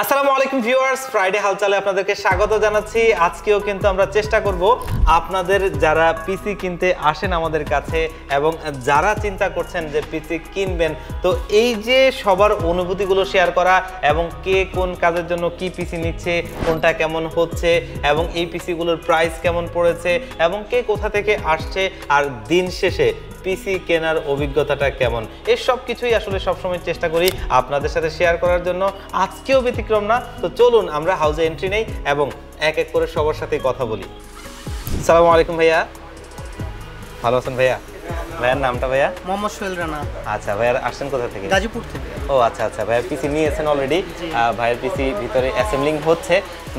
আসসালামু আলাইকুম viewers, Friday হালচালে আপনাদেরকে স্বাগত জানাচ্ছি। আজকেও কিন্তু আমরা চেষ্টা করব আপনাদের যারা পিসি কিনতে আসেন আমাদের কাছে এবং যারা চিন্তা করছেন যে পিসি কিনবেন, তো এই যে সবার অনুভূতিগুলো শেয়ার করা এবং কে কোন কাজের জন্য কি পিসি নিচ্ছে, কোনটা কেমন হচ্ছে এবং এই পিসিগুলোর প্রাইস কেমন পড়েছে এবং কে কোথা থেকে আসছে আর দিন শেষে পিসি কেনার অভিজ্ঞতাটা কেমন, এই সব কিছুই আসলে সবসময় চেষ্টা করি আপনাদের সাথে শেয়ার করার জন্য। আজকেও ব্যতিক্রম না। তো চলুন আমরা হাউজে এন্ট্রি নেই এবং এক এক করে সবার সাথে কথা বলি। আসসালামু আলাইকুম ভাইয়া, ভালো আছেন ভাইয়া? ভাইয়ার নামটা ভাইয়া? মোহাম্মদ সোহেল রানা। আচ্ছা, ভাইয়ার আসছেন কোথা থেকে? গাজীপুর থেকে। ও আচ্ছা আচ্ছা, ভাইয়ার পিসি নিয়েছেন অলরেডি। ভাইয়ের পিসি ভিতরে অ্যাসেম্বলিং হচ্ছে।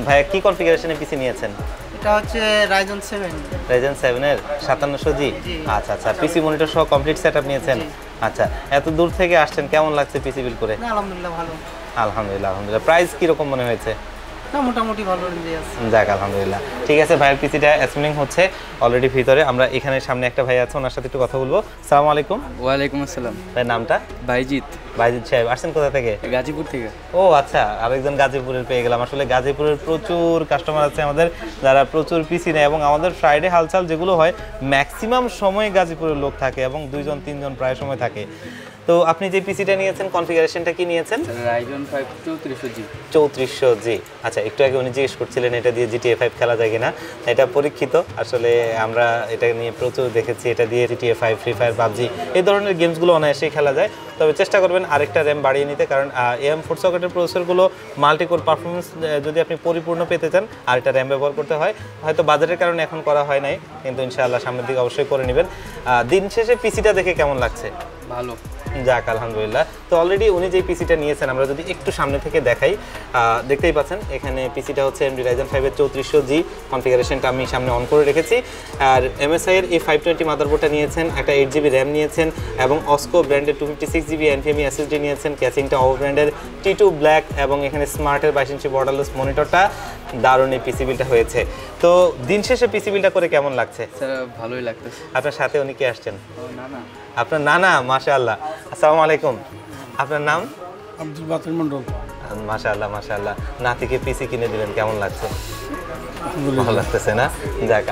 ভাইয়া কি কনফিগারেশনে পিসি নিয়েছেন? এটা হচ্ছে রাইজেন 7। রাইজেন 7 এর 5700G। আচ্ছা আচ্ছা, পিসি মনিটর সহ কমপ্লিট সেটআপ নিয়েছেন। আচ্ছা, এত দূর থেকে আসছেন, কেমন লাগছে পিসি বিল করে? না, আলহামদুলিল্লাহ ভালো। আলহামদুলিল্লাহ আলহামদুলিল্লাহ। প্রাইস কি রকম মনে হয়েছে? না, মোটামুটি ভালো রেঞ্জে আছে। যাক আলহামদুলিল্লাহ। ঠিক আছে, ভাইয়ের পিসিটা অ্যাসেম্বলিং হচ্ছে অলরেডি ভিতরে। আমরা এখানে সামনে একটা ভাই আছে, ওনার সাথে একটু কথা বলবো। আসসালামু আলাইকুম। ওয়ালাইকুম আসসালাম। ভাইয়ের নামটা? বাইজিৎ। বাইজিৎ সাহেব আসছেন কোথা থেকে? গাজীপুর থেকে। ও আচ্ছা, আরেকজন গাজীপুরের পেয়ে গেলাম। আসলে গাজীপুরের প্রচুর কাস্টমার আছে আমাদের যারা প্রচুর পিসি নেয় এবং আমাদের ফ্রাইডে হালচাল যেগুলো হয় ম্যাক্সিমাম সময় গাজীপুরের লোক থাকে এবং 2জন 3জন প্রায় সময় থাকে। তো আপনি যে পিসিটা নিয়েছেন কনফিগারেশনটা কি নিয়েছেন? Ryzen 5 3400G। 3400G। আচ্ছা, একটু আগে উনি জিজ্ঞেস করছিলেন এটা দিয়ে GTA 5 খেলা যায় কিনা। এটা পরীক্ষিত, আসলে আমরা এটা নিয়ে প্রচুর দেখেছি। এটা দিয়ে GTA 5, ফ্রি ফায়ার, পাবজি এই ধরনের গেমসগুলো অনায়াসেই খেলা যায়। তবে চেষ্টা করবেন আরেকটা র্যাম বাড়িয়ে নিতে, কারণ AM4 সকেটের প্রসেসরগুলো মাল্টিকোর পারফরমেন্স যদি আপনি পরিপূর্ণ পেতে চান আরেকটা র্যাম ব্যবহার করতে হয়। হয়তো বাজেটের কারণে এখন করা হয় নাই, কিন্তু ইনশাআল্লাহ সামনের দিকে অবশ্যই করে নেবেন। দিন শেষে পিসিটা দেখে কেমন লাগছে? ভালো। যাক আলহামদুলিল্লাহ। তো অলরেডি উনি যে পিসিটা নিয়েছেন আমরা যদি একটু সামনে থেকে দেখাই, দেখতেই পাচ্ছেন এখানে পিসিটা হচ্ছে AMD Ryzen 5 এর 3400G কনফিগারেশনটা আমি সামনে অন করে রেখেছি। আর MSI এর এই 520 মাদারবোর্ডটা নিয়েছেন, একটা 8GB র্যাম নিয়েছেন এবং অস্কো ব্র্যান্ডের 256GB NVMe SSD নিয়েছেন। ক্যাসিংটা ও ব্র্যান্ডের T2 ব্ল্যাক এবং এখানে স্মার্টের 22 ইঞ্চি বর্ডারলেস মনিটরটা। দারুণ এই পিসি বিলটা হয়েছে। তো দিন শেষে পিসি বিলটা করে কেমন লাগছে? স্যার ভালোই লাগতেছে। আপনার সাথে উনি কে আসছেন? না না, আপনার নানা? মাশাআল্লাহ। আসসালামু আলাইকুম। আপনার নাম? আব্দুল বাতিল মন্ডল। মাশাআল্লাহ মাশাআল্লাহ। নাতিকে পিসি কিনে দিলেন, কেমন লাগছে? ভালো লাগতেছে না? যাক,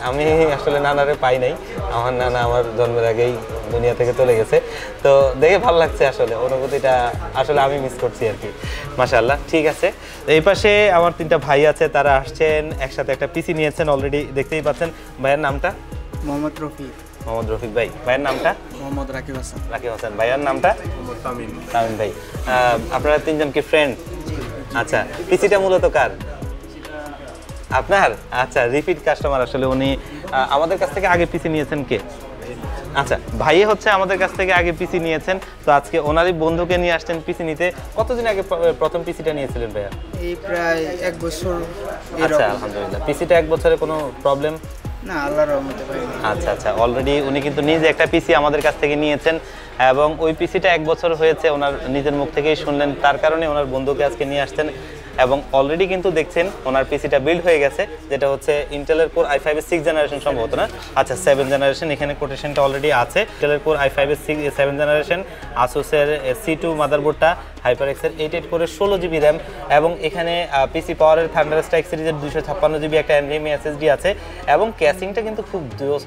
আমি আসলে নানারে পাই নাই। আমার নানা আমার জন্মের আগেই দুনিয়া থেকে চলে গেছে। তো দেখে ভালো লাগছে, আসলে অনুভূতিটা আসলে আমি মিস করছি আর কি। মাশাআল্লাহ। ঠিক আছে, এই পাশে আমার 3টা ভাই আছে, তারা আসছেন একসাথে একটা পিসি নিয়েছেন অলরেডি, দেখতেই পাচ্ছেন। ভাইয়ের নামটা? মোহাম্মদ রফিক। মোহাম্মদ রফিক ভাই। ভাইয়ের নামটা? মোহাম্মদ রাকিব হাসান। রাকিব হাসান। ভাইয়ের নামটা? তামিম। তামিম ভাই। আপনারা 3জন কি ফ্রেন্ড? আচ্ছা, পিসিটা মূলত কার? আপনার? আচ্ছা, রিপিট কাস্টমার। আসলে উনি আমাদের কাছ থেকে আগে পিসি নিয়েছেন কে? আচ্ছা, ভাইয়ে হচ্ছে আমাদের কাছ থেকে আগে পিসি নিয়েছেন। তো আজকে ওনারই বন্ধুকে নিয়ে আসছেন পিসি নিতে। কতদিন আগে প্রথম পিসিটা নিয়েছিলেন ভাইয়া? এই প্রায় 1 বছর। আচ্ছা আলহামদুলিল্লাহ। পিসিটা 1 বছরে কোনো প্রবলেম? না, আল্লাহর রহমতে ভাই। আচ্ছা আচ্ছা, অলরেডি উনি কিন্তু নিজে একটা পিসি আমাদের কাছ থেকে নিয়েছেন এবং ওই পিসিটা 1 বছর হয়েছে, ওনার নিজের মুখ থেকেই শুনলেন, তার কারণে ওনার বন্ধুকে আজকে নিয়ে আসছেন। এবং অলরেডি কিন্তু দেখছেন ওনার পিসিটা বিল্ড হয়ে গেছে, যেটা হচ্ছে ইন্টেলের কোর i5 এর 6 জেনারেশন সম্ভবত না। আচ্ছা, 7 জেনারেশন, এখানে কোটেশনটা অলরেডি আছে। ইন্টেলের কোর i5 এর 7 জেনারেশন, আসুসের C2 মাদারবোর্ডটা, HyperX এর 88 করে 16GB র্যাম এবং এখানে পিসি পাওয়ারের থান্ডার স্ট্রাইক সিরিজের 256GB একটা NVMe SSD আছে এবং ক্যাসিংটা কিন্তু খুব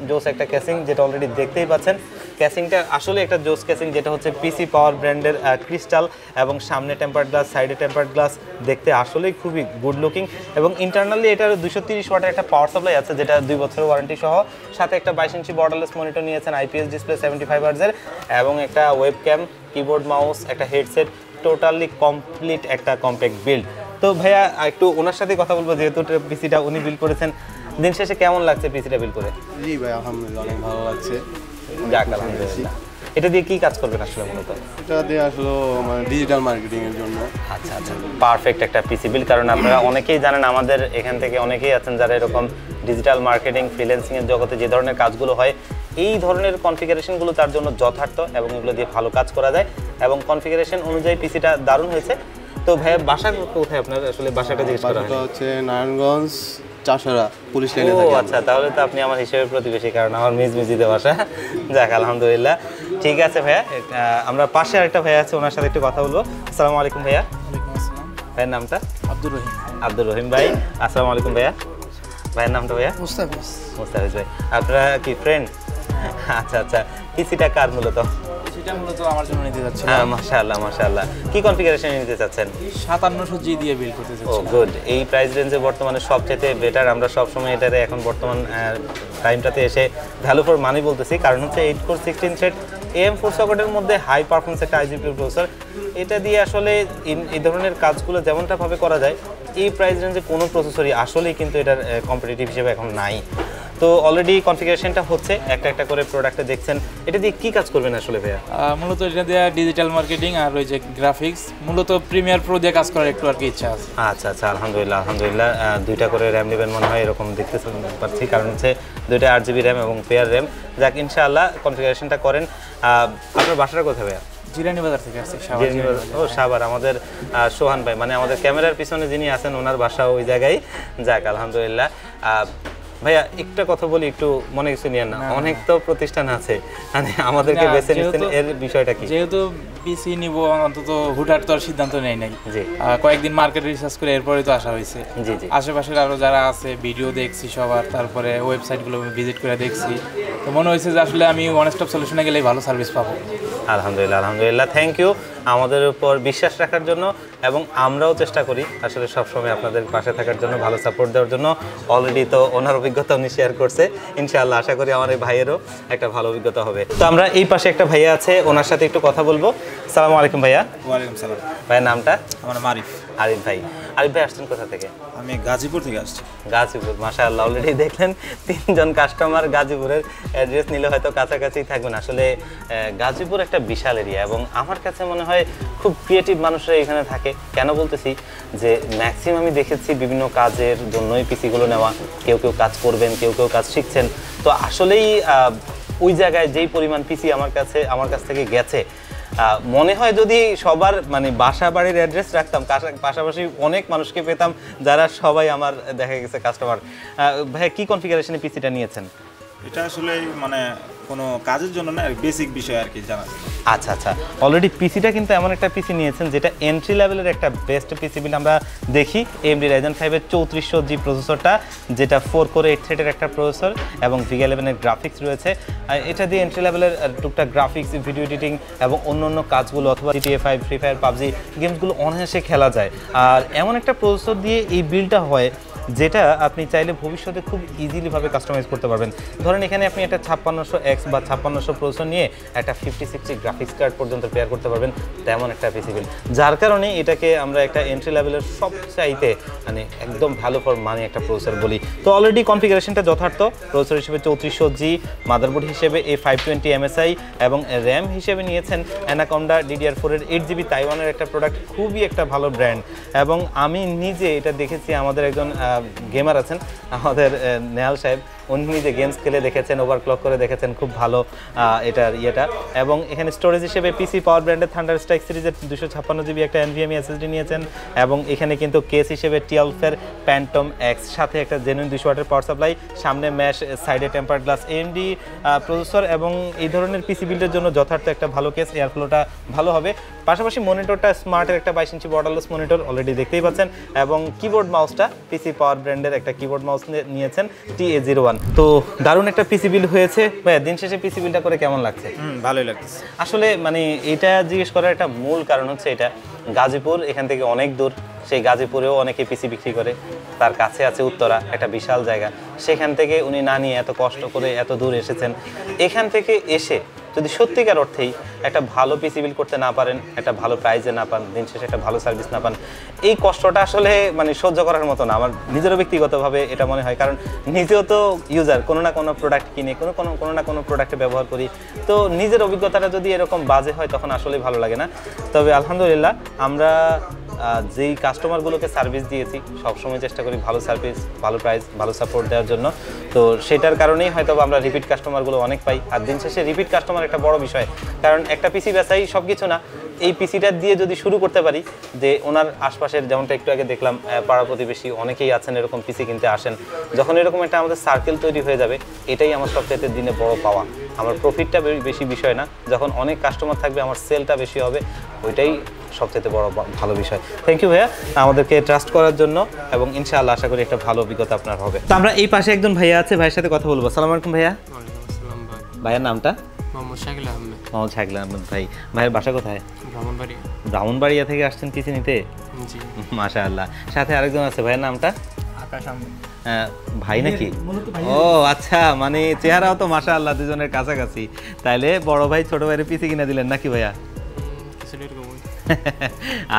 জোস একটা ক্যাসিং, যেটা অলরেডি দেখতেই পাচ্ছেন। ক্যাসিংটা আসলে একটা জোস ক্যাসিং, যেটা হচ্ছে পিসি পাওয়ার ব্র্যান্ডের ক্রিস্টাল এবং সামনে টেম্পার্ড গ্লাস, সাইডে টেম্পার্ড গ্লাস, দেখতে আসলেই খুবই গুড লুকিং। এবং ইন্টারনালি এটার 230 ওয়াটের একটা পাওয়ার সাপ্লাই আছে, যেটা 2 বছরের ওয়ারেন্টি সহ। সাথে একটা 22 ইঞ্চি বর্ডারলেস মনিটর নিয়েছেন, IPS ডিসপ্লে 75 হার্টজের এবং একটা ওয়েবক্যাম, কিবোর্ড, মাউস, একটা হেডসেট, টোটালি কমপ্লিট একটা কম্প্যাক্ট বিল্ড। তো ভাইয়া একটু ওনার সাথে কথা বলবো, যেহেতু পিসিটা উনি বিল্ড করেছেন। দিন শেষে কেমন লাগছে পিসিটা বিল্ড করে? জি ভাই, আলহামদুলিল্লাহ অনেক ভালো লাগছে। যাক আলহামদুলিল্লাহ। এটা দিয়ে কি কাজ করবেন আসলে মূলত? এটা দিয়ে আসলে মানে ডিজিটাল মার্কেটিং এর জন্য। আচ্ছা আচ্ছা, পারফেক্ট একটা পিসি বিল। কারণ আপনারা অনেকেই জানেন, আমাদের এখান থেকে অনেকেই আছেন যারা এরকম ডিজিটাল মার্কেটিং, ফ্রিল্যান্সিংয়ের জগতে যে ধরনের কাজগুলো হয়, এই ধরনের কনফিগারেশনগুলো তার জন্য যথার্থ এবং এগুলো দিয়ে ভালো কাজ করা যায় এবং কনফিগারেশন অনুযায়ী পিসিটা দারুণ হয়েছে। তো ভাইয়া বাসা কোথায় আপনার? আসলে বাসাটা জিজ্ঞেস করা বাসাটা হচ্ছে নারায়ণগঞ্জ চাষারা পুলিশ লাইনে ও থাকে। আচ্ছা, তাহলে তো আপনি আমার হিসেবে প্রতিবেশী, কারণ আমার মিজমিজিতে বাসা। যাক আলহামদুলিল্লাহ। ঠিক আছে ভাইয়া, আমরা পাশে আরেকটা ভাইয়া আছে, ওনার সাথে একটু কথা বলবো। আসসালামু আলাইকুম ভাইয়া। ওয়ালাইকুম আসসালাম। ভাইয়ের নামটা? আব্দুর রহিম। আব্দুর রহিম ভাই, আসসালামু আলাইকুম ভাইয়া। ভাইয়ের নামটা ভাইয়া? মুস্তাফিজ। মুস্তাফিজ ভাই, আপনারা কি ফ্রেন্ড? আচ্ছা আচ্ছা, পিসিটা কার মূলত? সেটা মূলত আমার জন্য নিতে যাচ্ছে। হ্যাঁ, মাশাআল্লাহ মাশাআল্লাহ। কি কনফিগারেশন নিতে চাচ্ছেন? 5700 জি দিয়ে বিল করতে ও চাচ্ছি। গুড। এই প্রাইস রেঞ্জে বর্তমানে সবচেয়ে বেটার। আমরা সবসময় এটাতে এখন বর্তমান টাইমটাতে এসে ভ্যালু ফর মানি বলতেছি, কারণ হচ্ছে 8 কোর 16 থ্রেড AM4 সকেটের মধ্যে হাই পারফরমেন্স একটা IGPU প্রসেসর। এটা দিয়ে আসলে এই ধরনের কাজগুলো যেমনটা ভাবে করা যায়, এই প্রাইস রেঞ্জে কোনো প্রসেসরই আসলেই কিন্তু এটার কম্পিটিটিভ হিসেবে এখন নাই। তো অলরেডি কনফিগারেশনটা হচ্ছে, একটা একটা করে প্রোডাক্টে দেখছেন। এটা দিয়ে কি কাজ করবেন আসলে ভাইয়া? মূলত এটা দিয়ে ডিজিটাল মার্কেটিং আর ওই যে গ্রাফিক্স, মূলত প্রিমিয়ার প্রো দিয়ে কাজ করার একটু আর কি ইচ্ছা আছে। আচ্ছা আচ্ছা, আলহামদুলিল্লাহ আলহামদুলিল্লাহ। দুইটা করে র্যাম নেবেন মনে হয়, এরকম দেখতে পাচ্ছি, কারণ হচ্ছে দুইটা 8GB র্যাম এবং পেয়ার র্যাম। যাক, ইনশাআল্লাহ কনফিগারেশনটা করেন। আপনার বাসাটা কোথায় ভাইয়া? জিরানি বাজার থেকে আসছে। ও সাভার। আমাদের সোহান ভাই, মানে আমাদের ক্যামেরার পিছনে যিনি আছেন, ওনার বাসা ওই জায়গায়। যাক, আলহামদুলিল্লাহ। ভাইয়া একটা কথা বলি, একটু মনে কিছু নিয়েন না, অনেক তো প্রতিষ্ঠান আছে, মানে আমাদেরকে বেছে নিচ্ছেন, এর বিষয়টা কি? যেহেতু পিসি নিব, অন্তত হুটার তো আর সিদ্ধান্ত নেই নাই। জি, কয়েকদিন মার্কেট রিসার্চ করে এরপরে তো আসা হয়েছে। জি জি। আশেপাশের আরো যারা আছে ভিডিও দেখছি সবার, তারপরে ওয়েবসাইটগুলো ভিজিট করে দেখছি, তো মনে হয়েছে যে আসলে আমি ওয়ান স্টপ সলিউশনে গেলেই ভালো সার্ভিস পাবো। আলহামদুলিল্লাহ আলহামদুলিল্লাহ, থ্যাংক ইউ আমাদের উপর বিশ্বাস রাখার জন্য, এবং আমরাও চেষ্টা করি আসলে সবসময় আপনাদের পাশে থাকার জন্য, ভালো সাপোর্ট দেওয়ার জন্য। অলরেডি তো ওনার অভিজ্ঞতা উনি শেয়ার করছে, ইনশাআল্লাহ আশা করি আমার এই ভাইয়েরও একটা ভালো অভিজ্ঞতা হবে। তো আমরা এই পাশে একটা ভাইয়া আছে, ওনার সাথে একটু কথা বলবো। সালামু আলাইকুম ভাইয়া। ওয়ালাইকুম সালাম। ভাইয়ের নামটা? আমার নাম আরিফ। আরিফ ভাই। আরিফ ভাই আসছেন কোথা থেকে? আমি গাজীপুর থেকে আসছি। গাজীপুর, মাশাআল্লাহ। অলরেডি দেখলেন 3জন কাস্টমার গাজীপুরের অ্যাড্রেস নিলে হয়তো কাছাকাছি থাকবেন। আসলে গাজীপুর একটা বিশাল এরিয়া, এবং আমার কাছে মনে হয় খুব ক্রিয়েটিভ মানুষরা এখানে থাকে। কেন বলতেছি, যে ম্যাক্সিমামই দেখেছি বিভিন্ন কাজের জন্যই পিসিগুলো নেওয়া। কেউ কেউ কাজ করবেন, কেউ কেউ কাজ শিখছেন। তো আসলেই ওই জায়গায় যেই পরিমাণ পিসি আমার কাছ থেকে গেছে, মনে হয় যদি সবার মানে বাসা বাড়ির অ্যাড্রেস রাখতাম, পাশাপাশি অনেক মানুষকে পেতাম যারা সবাই আমার দেখা গেছে কাস্টমার। ভাই, কি কনফিগারেশনে পিসিটা নিয়েছেন? এটা আসলে মানে কোনো কাজের জন্য না, বেসিক বিষয় আর কি জানা। আচ্ছা আচ্ছা, অলরেডি পিসিটা কিন্তু এমন একটা পিসি নিয়েছেন যেটা এন্ট্রি লেভেলের একটা বেস্ট পিসি বিল আমরা দেখি। AMD Ryzen 5-এর 3400G প্রসেসরটা, যেটা 4 কোর 8 থ্রেডের একটা প্রসেসর, এবং VGA 11-এর গ্রাফিক্স রয়েছে। এটা দিয়ে এন্ট্রি লেভেলের টুকটাক গ্রাফিক্স, ভিডিও এডিটিং এবং অন্য কাজগুলো, অথবা GTA 5, ফ্রি ফায়ার, পাবজি গেমসগুলো অনায়াসে খেলা যায়। আর এমন একটা প্রসেসর দিয়ে এই বিলটা হয়, যেটা আপনি চাইলে ভবিষ্যতে খুব ইজিলিভাবে কাস্টমাইজ করতে পারবেন। ধরেন এখানে আপনি একটা 5600X বা 5600 প্রসেসর নিয়ে একটা 5060 গ্রাফিক্স কার্ড পর্যন্ত পেয়ার করতে পারবেন, তেমন একটা পিসি বিল। যার কারণে এটাকে আমরা একটা এন্ট্রি লেভেলের সবচাইতে মানে একদম ভালো ফর মানি একটা প্রসেসর বলি। তো অলরেডি কনফিগারেশনটা যথার্থ। প্রসেসর হিসেবে 3400G, মাদারবোর্ড হিসেবে A520 MSI, এবং র্যাম হিসেবে নিয়েছেন অ্যানাকোন্ডা DDR4-এর 8GB তাইওয়ানের একটা প্রোডাক্ট, খুবই একটা ভালো ব্র্যান্ড। এবং আমি নিজে এটা দেখেছি, আমাদের একজন গেমার আছেন, আমাদের নেহাল সাহেব, উনি নিজে গেমস খেলে দেখেছেন, ওভারক্লক করে দেখেছেন, খুব ভালো এটার ইয়েটা। এবং এখানে স্টোরেজ হিসেবে পিসি পাওয়ার ব্র্যান্ডের থান্ডার স্ট্রাইক সিরিজের 256GB একটা NVMe SSD নিয়েছেন, এবং এখানে কিন্তু কেস হিসেবে TLF-এর প্যান্টম X, সাথে একটা জেনুইন 200 ওয়াটের পাওয়ার সাপ্লাই, সামনে ম্যাশ, সাইডে টেম্পার গ্লাস, AMD প্রসেসর। এবং এই ধরনের পিসি বিল্ডের জন্য যথার্থ একটা ভালো কেস, এয়ারফ্লোটা ভালো হবে। পাশাপাশি মনিটরটা স্মার্টের একটা 22 ইঞ্চি বর্ডারলেস মনিটর, অলরেডি দেখতেই পাচ্ছেন। এবং কিবোর্ড মাউসটা পিসি পাওয়ার ব্র্যান্ডের একটা কিবোর্ড মাউস নিয়েছেন, TA01। তো দারুণ একটা পিসি বিল হয়েছে। ভাই, দিন শেষে পিসি বিলটা করে কেমন লাগছে? ভালোই লাগতেছে। আসলে মানে এটা জিজ্ঞেস করার একটা মূল কারণ হচ্ছে, এটা গাজীপুর, এখান থেকে অনেক দূর। সেই গাজীপুরেও অনেকে পিসি বিক্রি করে, তার কাছে আছে উত্তরা, একটা বিশাল জায়গা। সেখান থেকে উনি না নিয়ে এত কষ্ট করে এত দূর এসেছেন। এখান থেকে এসে যদি সত্যিকার অর্থেই একটা ভালো পিসি বিল করতে না পারেন, একটা ভালো প্রাইজে না পান, দিন শেষে একটা ভালো সার্ভিস না পান, এই কষ্টটা আসলে মানে সহ্য করার মতো না। আমার নিজেরও ব্যক্তিগতভাবে এটা মনে হয়, কারণ নিজেও তো ইউজার, কোনো না কোনো প্রোডাক্ট কিনে, কোনো না কোনো প্রোডাক্টে ব্যবহার করি। তো নিজের অভিজ্ঞতাটা যদি এরকম বাজে হয়, তখন আসলেই ভালো লাগে না। তবে আলহামদুলিল্লাহ, আমরা যেই কাস্টমারগুলোকে সার্ভিস দিয়েছি, সবসময় চেষ্টা করি ভালো সার্ভিস, ভালো প্রাইস, ভালো সাপোর্ট দেওয়ার জন্য। তো সেটার কারণেই হয়তো আমরা রিপিট কাস্টমারগুলো অনেক পাই। আর দিন শেষে রিপিট কাস্টমার একটা বড় বিষয়, কারণ একটা পিসি বেচাই সব কিছু না। এই পিসিটা দিয়ে যদি শুরু করতে পারি, যে ওনার আশপাশের, যেমনটা একটু আগে দেখলাম, পাড়া প্রতিবেশী অনেকেই আছেন এরকম পিসি কিনতে আসেন, যখন এরকম একটা আমাদের সার্কেল তৈরি হয়ে যাবে, এটাই আমার সবচেয়ে দিনে বড় পাওয়া। আমার প্রফিটটা বেশি বিষয় না, যখন অনেক কাস্টমার থাকবে আমার সেলটা বেশি হবে, ওইটাই সবচেয়ে বড় ভালো বিষয়। থ্যাংক ইউ ভাইয়া আমাদেরকে ট্রাস্ট করার জন্য, এবং ইনশাআল্লাহ আশা করি একটা ভালো অভিজ্ঞতা আপনার হবে। তো আমরা এই পাশে একজন ভাইয়া আছে, ভাইয়ের সাথে কথা বলবো। আসসালামু আলাইকুম ভাইয়া। ভাইয়ের নামটা? মোহাম্মদ শাকিল আহমেদ। মোহাম্মদ শাকিল আহমেদ ভাই। ভাইয়ের বাসা কোথায়? ব্রাহ্মণবাড়িয়া। ব্রাহ্মণবাড়িয়া থেকে আসছেন পিসি নিতে? জি। মাশাআল্লাহ। সাথে আরেকজন আছে, ভাইয়ের নামটা? আকাশ আহমেদ। ভাই নাকি? ও আচ্ছা, মানে চেহারাও তো মাশাআল্লাহ দুজনের কাছাকাছি। তাইলে বড় ভাই ছোট ভাইয়ের পিসি কিনে দিলেন নাকি ভাইয়া?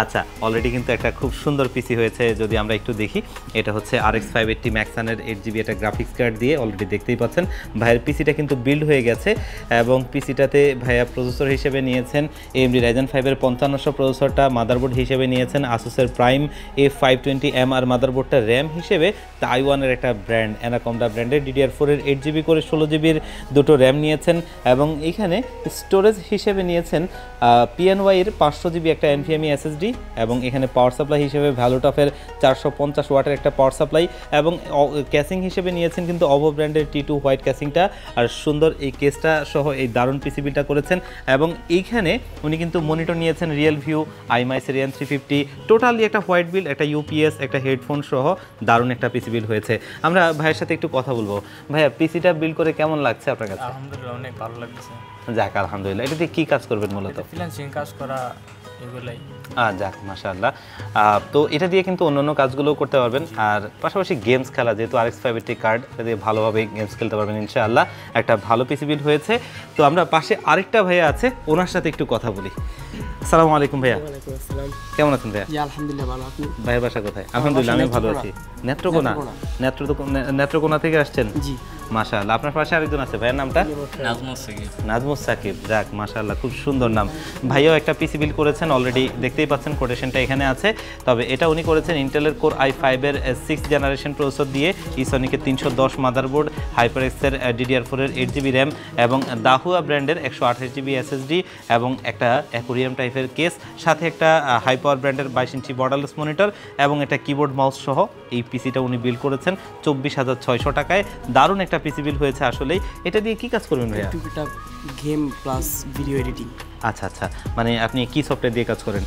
আচ্ছা, অলরেডি কিন্তু একটা খুব সুন্দর পিসি হয়েছে। যদি আমরা একটু দেখি, এটা হচ্ছে RX 580 ম্যাক্সানের 8GB একটা গ্রাফিক্স কার্ড দিয়ে, অলরেডি দেখতেই পাচ্ছেন ভাইয়ের পিসিটা কিন্তু বিল্ড হয়ে গেছে। এবং পিসিটাতে ভাইয়া প্রসেসর হিসেবে নিয়েছেন AMD Ryzen 5 এর 5500 প্রসেসরটা, মাদারবোর্ড হিসেবে নিয়েছেন আসুসের প্রাইম A520M, আর মাদারবোর্ডটা র্যাম হিসেবে তাইওয়ানের একটা ব্র্যান্ড অ্যানাকোন্ডা ব্র্যান্ডের DDR4 এর 8GB করে 16GB দুটো র্যাম নিয়েছেন। এবং এখানে স্টোরেজ হিসেবে নিয়েছেন PNY এর 500GB একটা NVMe SSD, এবং এখানে পাওয়ার সাপ্লাই হিসেবে ভ্যালুটফের 450 ওয়াটের একটা পাওয়ার সাপ্লাই, এবং ক্যাসিং হিসেবে নিয়েছেন কিন্তু অভো ব্র্যান্ডের T2 হোয়াইট ক্যাসিংটা, আর সুন্দর এই কেসটা সহ এই দারুণ পিসিবিলটা করেছেন। এবং এইখানে উনি কিন্তু মনিটর নিয়েছেন রিয়েলভিউ IMAX এর N350, টোটালি একটা হোয়াইট বিল, একটা UPS, একটা হেডফোন সহ দারুণ একটা পিসিবিল হয়েছে। আমরা ভাইয়ের সাথে একটু কথা বলবো। ভাইয়া, পিসিটা বিল্ড করে কেমন লাগছে আপনার কাছে? আলহামদুলিল্লাহ অনেক ভালো লাগছে। যাক আলহামদুলিল্লাহ। এটা দিয়ে কী কাজ করবেন মূলত? ফ্রিল্যান্সিং কাজ করা এগুলাই। যাক মাশাআল্লাহ। তো এটা দিয়ে কিন্তু অন্যান্য কাজগুলোও করতে পারবেন, আর পাশাপাশি গেমস খেলা, যেহেতু RX 580 কার্ড, এটা দিয়ে ভালোভাবে গেমস খেলতে পারবেন ইনশাআল্লাহ। একটা ভালো পিসি বিল্ড হয়েছে। তো আমরা পাশে আরেকটা ভাইয়া আছে, ওনার সাথে একটু কথা বলি। আসসালামু আলাইকুম ভাইয়া। ওয়ালাইকুম আসসালাম। কেমন আছেন ভাইয়া? জি আলহামদুলিল্লাহ ভালো। আপনি? ভাইয়ের বাসা কোথায়? আলহামদুলিল্লাহ আমি ভালো আছি। নেত্রকোনা? নেত্রকোনা থেকে আসছেন? জি। মাশাআল্লাহ। আপনার পাশে আরেকজন আছে, ভাইয়ের নামটা? নাজমুস সাকিব। নাজমুস সাকিব। যাক মাশাআল্লাহ, খুব সুন্দর নাম। ভাইয়াও একটা পিসি বিল্ড করেছেন, অলরেডি দেখতেই পাচ্ছেন কোটেশনটা এখানে আছে। তবে এটা উনি করেছেন ইন্টেলের কোর i5 এর 6th জেনারেশন প্রসেসর দিয়ে, ইসনিকের 310 মাদারবোর্ড, হাইপারএক্সের DDR4 এর 8GB র্যাম, এবং দাহুয়া ব্র্যান্ডের 128GB SSD, এবং একটা অ্যাকোরিয়াম টাইপের কেস, সাথে একটা হাই পাওয়ার ব্র্যান্ডের 22 ইঞ্চি বর্ডারলেস মনিটর, এবং একটা কিবোর্ড মাউস সহ এই পিসিটা উনি বিল্ড করেছেন 24,600 টাকায়। দারুণ একটা পিসি বিল্ড হয়েছে আসলেই। এটা দিয়ে কি কাজ করবেন ভাইয়া? টুকটাক গেম প্লাস ভিডিও এডিটিং। আচ্ছা আচ্ছা, মানে আপনি কি সফটওয়্যার দিয়ে কাজ করেন?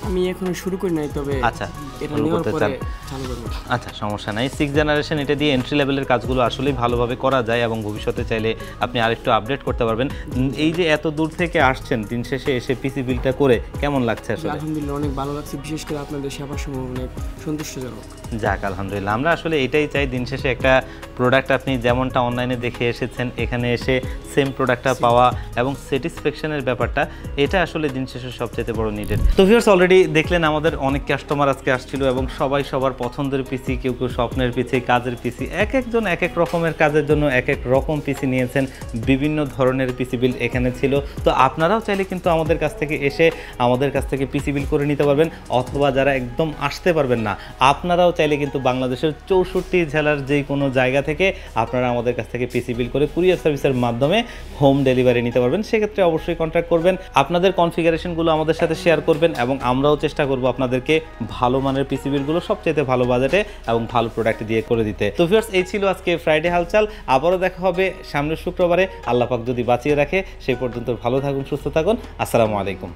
আমি এখনো শুরু করি নাই, তবে আচ্ছা, এটা নেওয়ার পরে চালু করব। আচ্ছা, সমস্যা নাই। 6th জেনারেশন, এটা দিয়ে এন্ট্রি লেভেলের কাজগুলো আসলেই ভালোভাবে করা যায়, এবং ভবিষ্যতে চাইলে আপনি আরেকটু আপডেট করতে পারবেন। এই যে এত দূর থেকে আসছেন, দিন শেষে এসে পিসি বিলটা করে কেমন লাগছে আসলে? আলহামদুলিল্লাহ অনেক ভালো লাগছে, বিশেষ করে আপনাদের সেবার সময় অনেক সন্তুষ্টজনক। যাক আলহামদুলিল্লাহ। আমরা আসলে এটাই চাই, দিন শেষে একটা প্রোডাক্ট আপনি যেমনটা অনলাইনে দেখে এসেছেন, এখানে এসে সেম প্রোডাক্টটা পাওয়া এবং স্যাটিসফ্যাকশনের ব্যাপারটা, এটা আসলে দিন শেষে সবচেয়ে বড় নিডেড। তো ভিউয়ার্স, অলরেডি দেখলেন আমাদের অনেক কাস্টমার আজকে আসছিল, এবং সবাই সবার পছন্দের পিসি, কেউ কেউ স্বপ্নের পিসি, কাজের পিসি, এক একজন এক এক রকমের কাজের জন্য এক এক রকম পিসি নিয়েছেন। বিভিন্ন ধরনের পিসি বিল্ড এখানে ছিল। তো আপনারাও চাইলে কিন্তু আমাদের কাছ থেকে এসে আমাদের কাছ থেকে পিসি বিল্ড করে নিতে পারবেন, অথবা যারা একদম আসতে পারবেন না, আপনারাও চাইলে কিন্তু বাংলাদেশের 64 জেলার যে কোনো জায়গা থেকে আপনারা আমাদের কাছ থেকে পিসি বিল্ড করে কুরিয়ার সার্ভিসের মাধ্যমে হোম ডেলিভারি নিতে পারবেন। সেক্ষেত্রে অবশ্যই কন্ট্যাক্ট করবেন, আপনাদের কনফিগারেশনগুলো আমাদের সাথে শেয়ার করবেন, এবং আমরাও চেষ্টা করব আপনাদেরকে ভালো মানের পিসি বিলগুলো সবচেয়ে ভালো বাজেটে এবং ভালো প্রোডাক্ট দিয়ে করে দিতে। তো ভিউয়ার্স, এই ছিল আজকে ফ্রাইডে হালচাল। আবারও দেখা হবে সামনের শুক্রবারে, আল্লাহ পাক যদি বাঁচিয়ে রাখে। সেই পর্যন্ত ভালো থাকুন, সুস্থ থাকুন। আসসালামু আলাইকুম।